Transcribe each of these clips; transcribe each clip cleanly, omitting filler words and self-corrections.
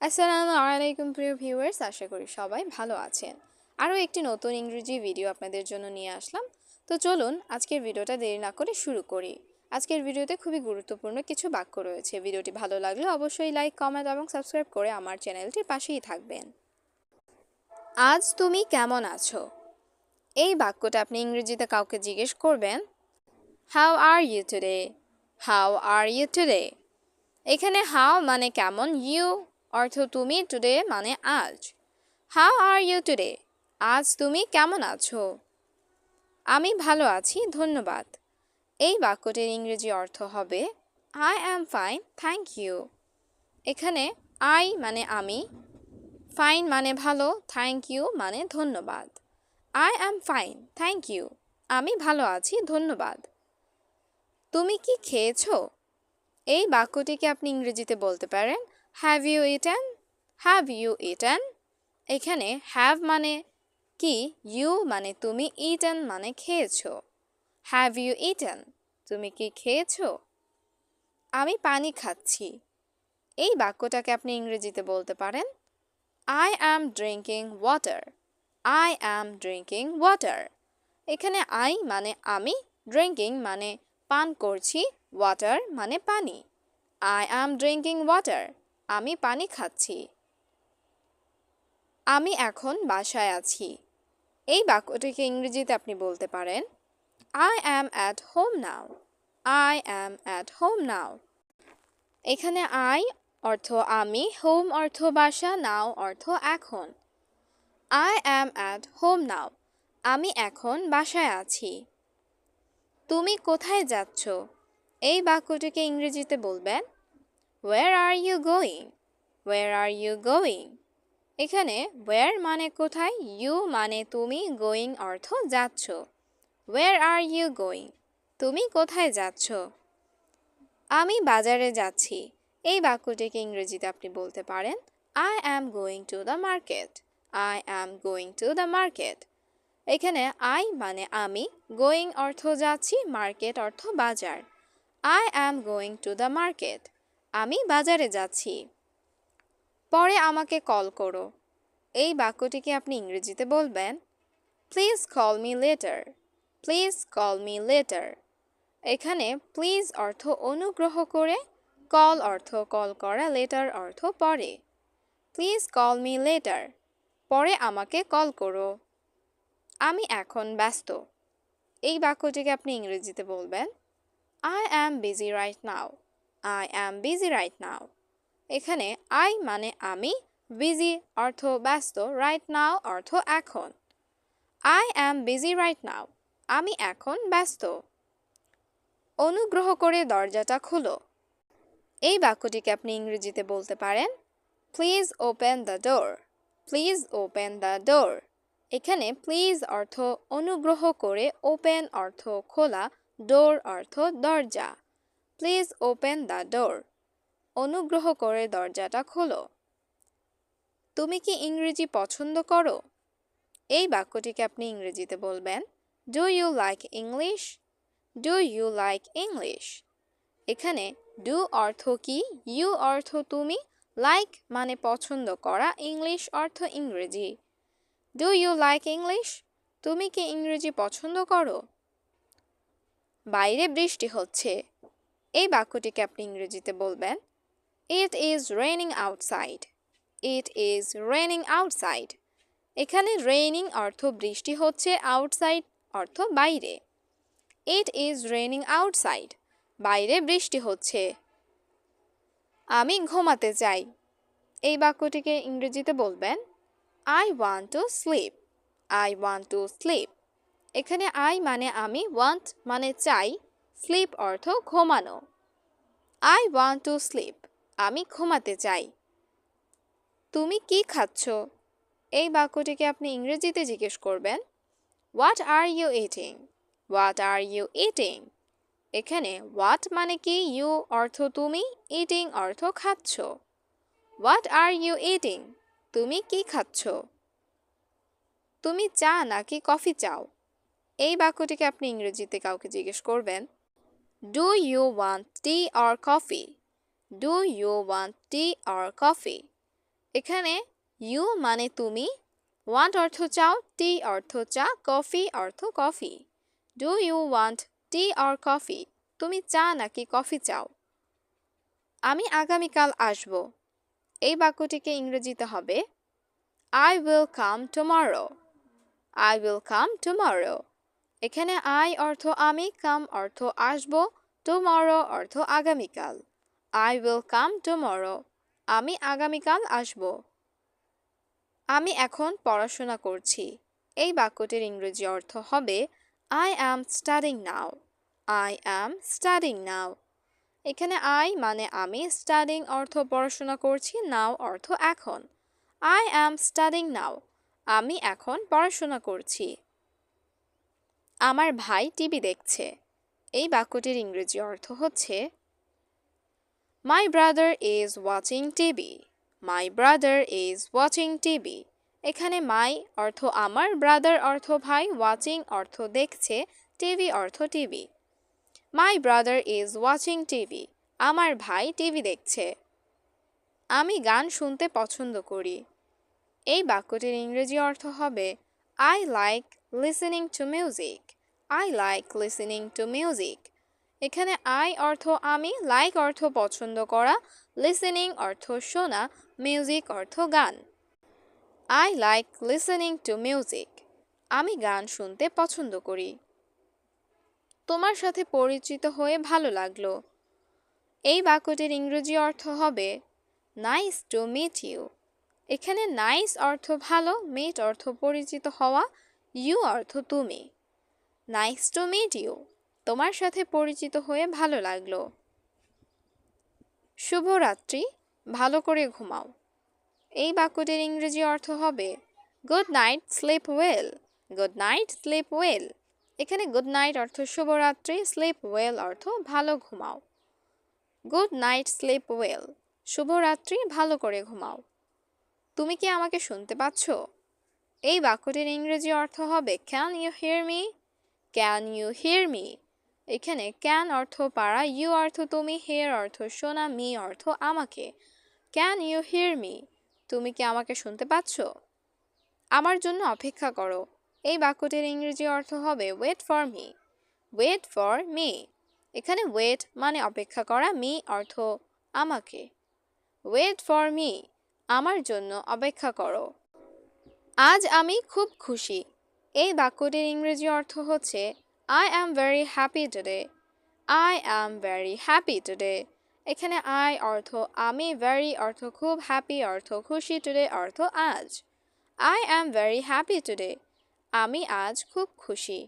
আসসালামু আলাইকুম প্রিয় ভিউয়ার্স, আশা করি সবাই ভালো আছেন। আরও একটি নতুন ইংরেজি ভিডিও আপনাদের জন্য নিয়ে আসলাম। তো চলুন আজকের ভিডিওটা দেরি না করে শুরু করি। আজকের ভিডিওতে খুবই গুরুত্বপূর্ণ কিছু বাক্য রয়েছে। ভিডিওটি ভালো লাগলে অবশ্যই লাইক, কমেন্ট এবং সাবস্ক্রাইব করে আমার চ্যানেলটির পাশেই থাকবেন। আজ তুমি কেমন আছো? এই বাক্যটা আপনি ইংরেজিতে কাউকে জিজ্ঞেস করবেন, how are you today? How are you today? এখানে হাউ মানে কেমন, ইউ অর্থ তুমি, টুডে মানে আজ। How are you today? আজ তুমি কেমন আছো? আমি ভালো আছি, ধন্যবাদ। এই বাক্যটির ইংরেজি অর্থ হবে I am fine, thank you. এখানে আই মানে আমি, ফাইন মানে ভালো, থ্যাংক ইউ মানে ধন্যবাদ। I am fine, thank you. আমি ভালো আছি, ধন্যবাদ। তুমি কি খেয়েছো? এই বাক্যটিকে আপনি ইংরেজিতে বলতে পারেন have you eaten? Have you eaten? এখানে হ্যাভ মানে কি, ইউ মানে তুমি, ইটেন মানে খেয়েছো। Have you eaten? তুমি কি খেয়েছো? আমি পানি খাচ্ছি। এই বাক্যটাকে আপনি ইংরেজিতে বলতে পারেন I am drinking water. I am drinking water. এখানে আই মানে আমি, ড্রিঙ্কিং মানে পান করছি, ওয়াটার মানে পানি। I am drinking water. আমি পানি খাচ্ছি। আমি এখন বাসায় আছি। এই বাক্যটিকে ইংরেজিতে আপনি বলতে পারেন I am at home now. I am at home now. এখানে আই অর্থ আমি, হোম অর্থ বাসা, নাও অর্থ এখন। I am at home now. আমি এখন বাসায় আছি। তুমি কোথায় যাচ্ছ? এই বাক্যটিকে ইংরেজিতে বলবেন where are you going? Where are you going? এখানে ওয়ের মানে কোথায়, ইউ মানে তুমি, গোয়িং অর্থ যাচ্ছ। ওয়ের আর ইউ গোয়িং? তুমি কোথায় যাচ্ছ? আমি বাজারে যাচ্ছি। এই বাক্যটিকে ইংরেজিতে আপনি বলতে পারেন I am going to the market. I am going to the market. এখানে আই মানে আমি, গোয়িং অর্থ যাচ্ছি, মার্কেট অর্থ বাজার। I am going to the market. আমি বাজারে যাচ্ছি। পরে আমাকে কল করো। এই বাক্যটিকে আপনি ইংরেজিতে বলবেন please call me letter. Please call me letter. এখানে প্লিজ অর্থ অনুগ্রহ করে, কল অর্থ কল করা, লেটার অর্থ পরে। Please call me letter. পরে আমাকে কল করো। আমি এখন ব্যস্ত। এই বাক্যটিকে আপনি ইংরেজিতে বলবেন I am busy right now. I am busy right now. এখানে আই মানে আমি, বিজি অর্থ ব্যস্ত, রাইট নাও অর্থ এখন। I am busy right now. আমি এখন ব্যস্ত। অনুগ্রহ করে দরজাটা খোলো। এই বাক্যটিকে আপনি ইংরেজিতে বলতে পারেন please open the door. Please open the door. এখানে প্লিজ অর্থ অনুগ্রহ করে, ওপেন অর্থ খোলা, ডোর অর্থ দরজা। Please open the door. অনুগ্রহ করে দরজাটা খোলো। তুমি কি ইংরেজি পছন্দ করো? এই বাক্যটিকে আপনি ইংরেজিতে বলবেন do you like English? Do you like English? এখানে ডু অর্থ কি, ইউ অর্থ তুমি, লাইক মানে পছন্দ করা, ইংলিশ অর্থ ইংরেজি। Do you like English? তুমি কি ইংরেজি পছন্দ করো? বাইরে বৃষ্টি হচ্ছে। এই বাক্যটিকে আপনি ইংরেজিতে বলবেন it is raining outside. It is raining outside. এখানে রেইনিং অর্থ বৃষ্টি হচ্ছে, আউটসাইড অর্থ বাইরে। It is raining outside. বাইরে বৃষ্টি হচ্ছে। আমি ঘুমাতে চাই। এই বাক্যটিকে ইংরেজিতে বলবেন I want to sleep. I want to sleep. এখানে আই মানে আমি, ওয়ান্ট মানে চাই, স্লিপ অর্থ ঘুমানো। I want to sleep. আমি ঘুমাতে চাই। তুমি কি খাচ্ছ? এই বাক্যটিকে আপনি ইংরেজিতে জিজ্ঞেস করবেন what are you eating? What are you eating? এখানে হোয়াট মানে কি, ইউ অর্থ তুমি, ইটিং অর্থ খাচ্ছ। What are you eating? তুমি কি খাচ্ছ? তুমি চা নাকি কফি চাও? এই বাক্যটিকে আপনি ইংরেজিতে কাউকে জিজ্ঞেস করবেন do you want tea or coffee? Do you want tea or coffee? এখানে ইউ মানে তুমি, ওয়ান্ট অর্থ চাও, টি অর্থ চা, কফি অর্থ কফি। Do you want tea or coffee? তুমি চা নাকি কফি চাও? আমি আগামীকাল আসব। এই বাক্যটিকে ইংরেজিতে হবে I will come tomorrow. I will come tomorrow. এখানে I অর্থ আমি, come অর্থ আসব, tomorrow অর্থ আগামীকাল। I will come tomorrow. আমি আগামীকাল আসব। আমি এখন পড়াশোনা করছি। এই বাক্যটির ইংরেজি অর্থ হবে I am studying now. I am studying now. এখানে I মানে আমি, studying অর্থ পড়াশোনা করছি, now অর্থ এখন। I am studying now. আমি এখন পড়াশোনা করছি। আমার ভাই টিভি দেখছে। এই বাক্যটির ইংরেজি অর্থ হচ্ছে My brother is watching TV. My brother is watching TV. এখানে my অর্থ আমার, brother অর্থ ভাই, watching অর্থ দেখছে, TV অর্থ TV. My brother is watching TV. আমার ভাই টিভি দেখছে। আমি গান শুনতে পছন্দ করি। এই বাক্যটির ইংরেজি অর্থ হবে I like listening to music. I like listening to music. এখানে I অর্থ আমি, like অর্থ পছন্দ করা, listening অর্থ শোনা, music অর্থ গান। I like listening to music. আমি গান শুনতে পছন্দ করি। তোমার সাথে পরিচিত হয়ে ভালো লাগলো। এই বাক্যটির ইংরেজি অর্থ হবে Nice to meet you. এখানে নাইস অর্থ ভালো, মিট অর্থ পরিচিত হওয়া, ইউ অর্থ তুমি। Nice to meet you. তোমার সাথে পরিচিত হয়ে ভালো লাগলো। শুভরাত্রি, ভালো করে ঘুমাও। এই বাক্যটির ইংরেজি অর্থ হবে good night, slip well. Good night, slip well. এখানে গুড নাইট অর্থ শুভরাত্রি, স্লিপ ওয়েল অর্থ ভালো ঘুমাও। Good night, slip well. শুভরাত্রি, ভালো করে ঘুমাও। তুমি কি আমাকে শুনতে পাচ্ছ? এই বাক্যটির ইংরেজি অর্থ হবে can you hear me? Can you hear me? এখানে ক্যান অর্থ পারা, ইউ অর্থ তুমি, হিয়ার অর্থ শোনা, মি অর্থ আমাকে। Can you hear me? তুমি কি আমাকে শুনতে পাচ্ছ? আমার জন্য অপেক্ষা করো। এই বাক্যটির ইংরেজি অর্থ হবে wait for me. Wait for me. এখানে ওয়েট মানে অপেক্ষা করা, মি অর্থ আমাকে। ওয়েট ফর মি, আমার জন্য অপেক্ষা করো। আজ আমি খুব খুশি। এই বাক্যটির ইংরেজি অর্থ হচ্ছে I am very happy today. I am very happy today. এখানে I অর্থ আমি, very অর্থ খুব, happy অর্থ খুশি, today অর্থ আজ। I am very happy today. আমি আজ খুব খুশি।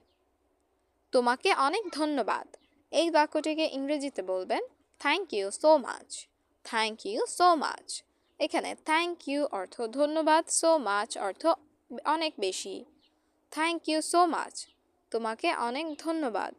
তোমাকে অনেক ধন্যবাদ। এই বাক্যটিকে ইংরেজিতে বলবেন thank you so much. Thank you so much. এখানে থ্যাংক ইউ অর্থ ধন্যবাদ, সো মাচ অর্থ অনেক বেশি। Thank you so much. তোমাকে অনেক ধন্যবাদ।